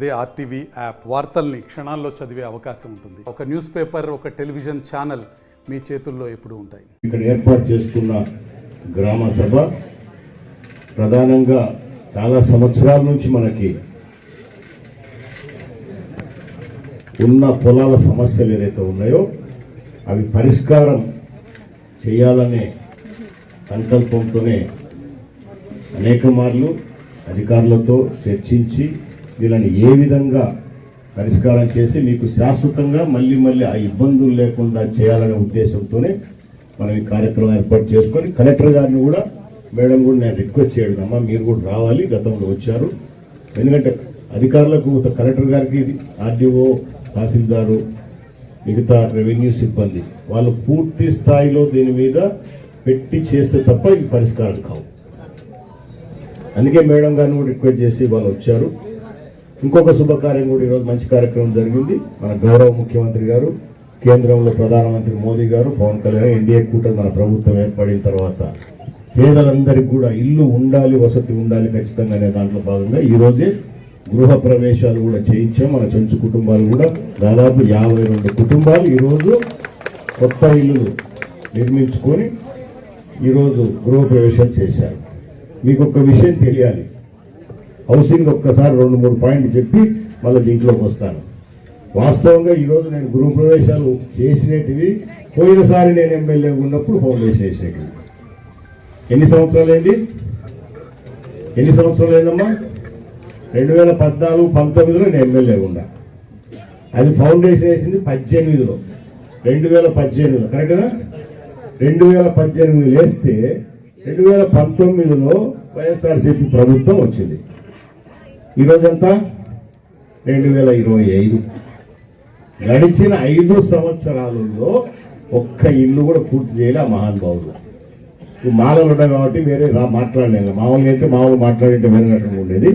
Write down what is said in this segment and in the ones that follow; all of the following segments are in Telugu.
అదే ఆర్టీవీ యాప్ వార్తల్ని క్షణాల్లో చదివే అవకాశం ఉంటుంది. ఒక న్యూస్ పేపర్, ఒక టెలివిజన్ ఛానల్ మీ చేతుల్లో ఎప్పుడూ ఉంటాయి. ఇక్కడ ఏర్పాటు చేసుకున్న గ్రామ సభ ప్రధానంగా చాలా సంవత్సరాల నుంచి మనకి ఉన్న పొలాల సమస్యలు ఏదైతే ఉన్నాయో అవి పరిష్కారం చేయాలనే సంకల్పంతోనే అనేక మార్లు అధికారులతో చర్చించి వీళ్ళని ఏ విధంగా పరిష్కారం చేసి మీకు శాశ్వతంగా మళ్ళీ ఆ ఇబ్బందులు లేకుండా చేయాలనే ఉద్దేశంతోనే మనం ఈ కార్యక్రమం ఏర్పాటు చేసుకొని కలెక్టర్ గారిని కూడా మేడం కూడా నేను రిక్వెస్ట్ చేయడం, అమ్మా మీరు కూడా రావాలి, గతంలో వచ్చారు. ఎందుకంటే అధికారులకు కలెక్టర్ గారికి ఆర్డీఓ, తహసీల్దారు, మిగతా రెవెన్యూ సిబ్బంది వాళ్ళు పూర్తి స్థాయిలో దీని మీద పెట్టి చేస్తే తప్ప ఇవి పరిష్కారం కావు. అందుకే మేడం గారిని కూడా రిక్వెస్ట్ చేసి వాళ్ళు వచ్చారు. ఇంకొక శుభకార్యం కూడా ఈరోజు మంచి కార్యక్రమం జరిగింది. మన గౌరవ ముఖ్యమంత్రి గారు, కేంద్రంలో ప్రధానమంత్రి మోదీ గారు, పవన్ కళ్యాణ్, ఎన్డీఏ కూటమి మన ప్రభుత్వం ఏర్పడిన తర్వాత పేదలందరికీ కూడా ఇల్లు ఉండాలి, వసతి ఉండాలి ఖచ్చితంగా అనే దాంట్లో భాగంగా ఈరోజే గృహ ప్రవేశాలు కూడా చేయించాం. మన చెంచు కుటుంబాలు కూడా దాదాపు 52 కుటుంబాలు ఈరోజు కొత్త ఇల్లు నిర్మించుకొని ఈరోజు గృహ ప్రవేశాలు చేశారు. మీకు ఒక విషయం తెలియాలి, హౌసింగ్ ఒక్కసారి 2-3 పాయింట్లు చెప్పి మళ్ళీ దీంట్లోకి వస్తాను. వాస్తవంగా ఈరోజు నేను గృహ ప్రవేశాలు చేసినవి పోయినసారి నేను ఎమ్మెల్యే ఉన్నప్పుడు ఫౌండేషన్ వేసినవి. ఎన్ని సంవత్సరాలు అయిందమ్మా? 2014-19లో నేను ఎమ్మెల్యే ఉన్నా. అది ఫౌండేషన్ వేసింది 18లో, 2018లో కరెక్ట్గా 2018 వేస్తే 2019లో వైఎస్ఆర్సీపీ ప్రభుత్వం వచ్చింది. ఈరోజంతా 2025. గడిచిన 5 సంవత్సరాలలో ఒక్క ఇల్లు కూడా పూర్తి చేయలే ఆ మహానుభావులు. మాలలు ఉన్నాయి కాబట్టి వేరే మాట్లాడలేము. మామూలుగా అయితే మాట్లాడింటే వేరే రకంగా ఉండేది.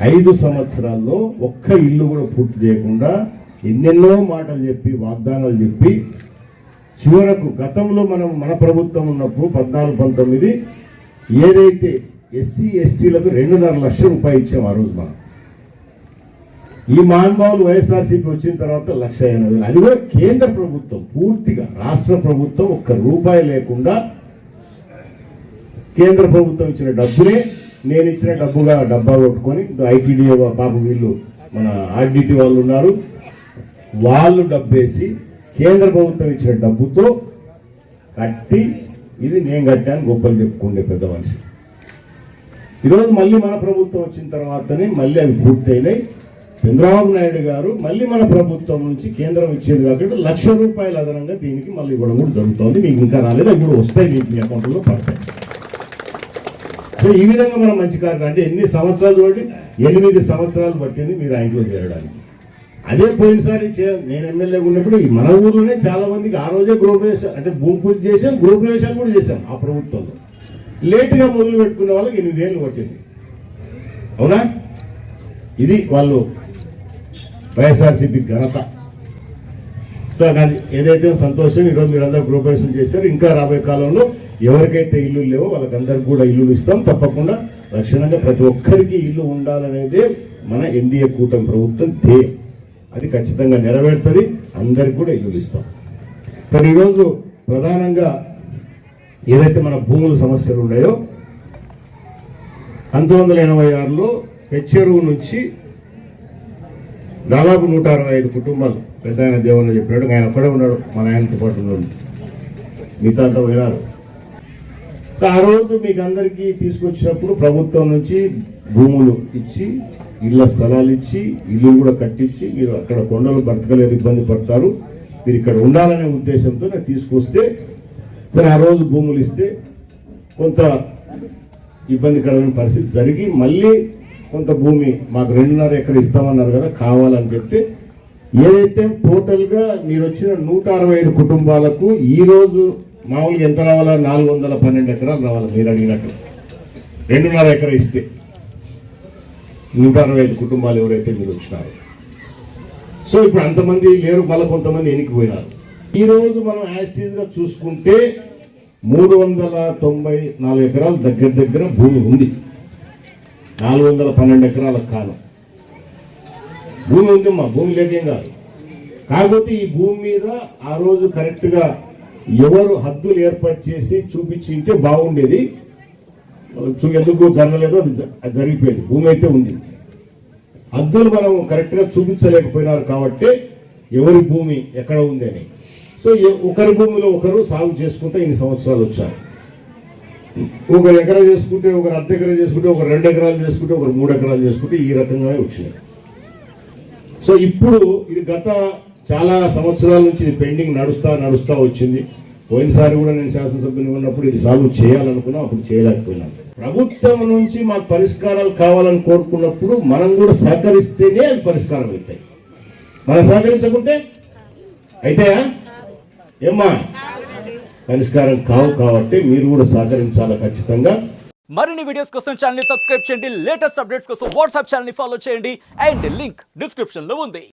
5 సంవత్సరాల్లో ఒక్క ఇల్లు కూడా పూర్తి చేయకుండా ఎన్నెన్నో మాటలు చెప్పి, వాగ్దానాలు చెప్పి, చివరకు గతంలో మన ప్రభుత్వం ఉన్నప్పుడు 14-19 ఏదైతే ఎస్సీ ఎస్టీలకు 2.5 లక్షల రూపాయలు ఇచ్చాం ఆ రోజు మనం. ఈ మహానుభావులు వైఎస్ఆర్సీపీ వచ్చిన తర్వాత 1,80,000. అది కూడా కేంద్ర ప్రభుత్వం పూర్తిగా, రాష్ట్ర ప్రభుత్వం ఒక్క రూపాయి లేకుండా కేంద్ర ప్రభుత్వం ఇచ్చిన డబ్బునే నేను ఇచ్చిన డబ్బా కొట్టుకొని ఐటీడీఏ పాప వీళ్ళు మన ఆర్డిటి వాళ్ళు ఉన్నారు, వాళ్ళు డబ్బేసి కేంద్ర ప్రభుత్వం ఇచ్చిన డబ్బుతో కట్టి ఇది నేను కట్టాను గొప్పలు చెప్పుకుండే పెద్ద మనిషి. ఈరోజు మళ్ళీ మన ప్రభుత్వం వచ్చిన తర్వాతనే మళ్ళీ అవి పూర్తయినాయి. చంద్రబాబు నాయుడు గారు మళ్ళీ మన ప్రభుత్వం నుంచి కేంద్రం ఇచ్చేది కాబట్టి 1 లక్ష రూపాయలు అదనంగా దీనికి మళ్ళీ ఇవ్వడం కూడా జరుగుతుంది. మీకు ఇంకా రాలేదు, అవి కూడా వస్తాయి, మీకు మీ అకౌంట్లో పడతాయి. సో ఈ విధంగా మనం మంచి కార్యక్రమం అంటే ఎన్ని సంవత్సరాలు బట్టి 8 సంవత్సరాలు పట్టింది మీరు ఆ ఇంట్లో చేరడానికి. అదే పోయినసారి నేను ఎమ్మెల్యే ఉన్నప్పుడు మన ఊర్లోనే చాలా మందికి ఆ రోజే గృహప్రవేశాలు అంటే భూమి పూజ చేసాం, గృహప్రవేశాలు కూడా చేశాం. ఆ ప్రభుత్వంలో లేటుగా మొదలు పెట్టుకునే వాళ్ళకి 8 ఏళ్ళు పట్టింది. అవునా? ఇది వాళ్ళు వైఎస్ఆర్సీపీ ఘనత. సో అది ఏదైతే సంతోషం. ఈరోజు మీరందరూ గృహప్రవేశం చేశారు. ఇంకా రాబోయే కాలంలో ఎవరికైతే ఇల్లు లేవో వాళ్ళకందరికి కూడా ఇల్లు ఇస్తాం. తప్పకుండా లక్షణంగా ప్రతి ఒక్కరికి ఇల్లు ఉండాలనేదే మన ఎన్డీఏ కూటమి ప్రభుత్వం ధ్యేయం. అది ఖచ్చితంగా నెరవేరుతుంది. అందరికి కూడా ఇల్లు ఇస్తాం. మరి ఈరోజు ప్రధానంగా ఏదైతే మన భూముల సమస్యలు ఉన్నాయో 1986లో పెచ్చెరువు నుంచి దాదాపు 165 కుటుంబాలు పెద్ద ఆయన దేవుని చెప్పినాడు. ఆయన ఒక్కడే ఉన్నాడు, మన ఆయనతో పాటు ఉన్నాడు, మిగతా అంతా పోయినారు. ఆ రోజు మీకు అందరికీ తీసుకొచ్చినప్పుడు ప్రభుత్వం నుంచి భూములు ఇచ్చి, ఇళ్ల స్థలాలు ఇచ్చి, ఇల్లు కూడా కట్టించి, మీరు అక్కడ కొండలు బ్రతకలేరు, ఇబ్బంది పడతారు, మీరు ఇక్కడ ఉండాలనే ఉద్దేశంతో నేను తీసుకొస్తే సరే ఆ రోజు భూములు ఇస్తే కొంత ఇబ్బందికరమైన పరిస్థితి జరిగి మళ్ళీ కొంత భూమి మాకు 2.5 ఎకరాలు ఇస్తామన్నారు కదా, కావాలని చెప్తే ఏదైతే టోటల్గా మీరు వచ్చిన 165 కుటుంబాలకు ఈరోజు మామూలుగా ఎంత రావాలా? 412 ఎకరాలు రావాలి. మీరు అడిగినట్టు 2.5 ఎకరా ఇస్తే 165 కుటుంబాలు ఎవరైతే మీరు వచ్చినారు. సో ఇప్పుడు అంతమంది లేరు, మళ్ళీ కొంతమంది ఎన్నికపోయినారు. ఈరోజు మనం యాస్టీజ్గా చూసుకుంటే 394 ఎకరాలు దగ్గర భూమి ఉంది. 412 ఎకరాలకు కాలం భూమి ఉంది, మా భూమి లేకేం కాదు. కాకపోతే ఈ భూమి మీద ఆ రోజు కరెక్ట్గా ఎవరు హద్దులు ఏర్పాటు చేసి చూపించింటే బాగుండేది. ఎందుకు జరగలేదో అది జరిగిపోయింది. భూమి అయితే ఉంది, హద్దులు మనం కరెక్ట్గా చూపించలేకపోయినారు కాబట్టి ఎవరి భూమి ఎక్కడ ఉంది అని. సో ఒకరి భూమిలో ఒకరు సాగు చేసుకుంటే ఇన్ని సంవత్సరాలు వచ్చారు. ఒకరు ఎకరా చేసుకుంటే, ఒకరు అర్ధ ఎకరా చేసుకుంటే, ఒకరు 2 ఎకరాలు చేసుకుంటే, ఒకరు 3 ఎకరాలు చేసుకుంటే ఈ రకంగానే వచ్చినాయి. సో ఇప్పుడు ఇది గత చాలా సంవత్సరాల నుంచి ఇది పెండింగ్ నడుస్తా వచ్చింది. పోయినసారి కూడా నేను శాసనసభ్యుని ఉన్నప్పుడు ఇది సాల్వ్ చేయాలనుకున్నాం, అప్పుడు చేయలేకపోయినాం. ప్రభుత్వం నుంచి మాకు పరిష్కారాలు కావాలని కోరుకున్నప్పుడు మనం కూడా సహకరిస్తేనే అవి పరిష్కారం అవుతాయి. మనం సహకరించకుంటే అయితాయా? ఏమ్మా, పరిష్కారం కావు. కాబట్టి మీరు కూడా సహకరించాలి ఖచ్చితంగా. మరిన్ని వీడియోస్ కోసం ఛానల్ ని సబ్స్క్రైబ్ చేయండి. లేటెస్ట్ అప్డేట్స్ కోసం వాట్సాప్ ఛానల్ ని ఫాలో చేయండి. అండ్ లింక్ డిస్క్రిప్షన్ లో ఉంది.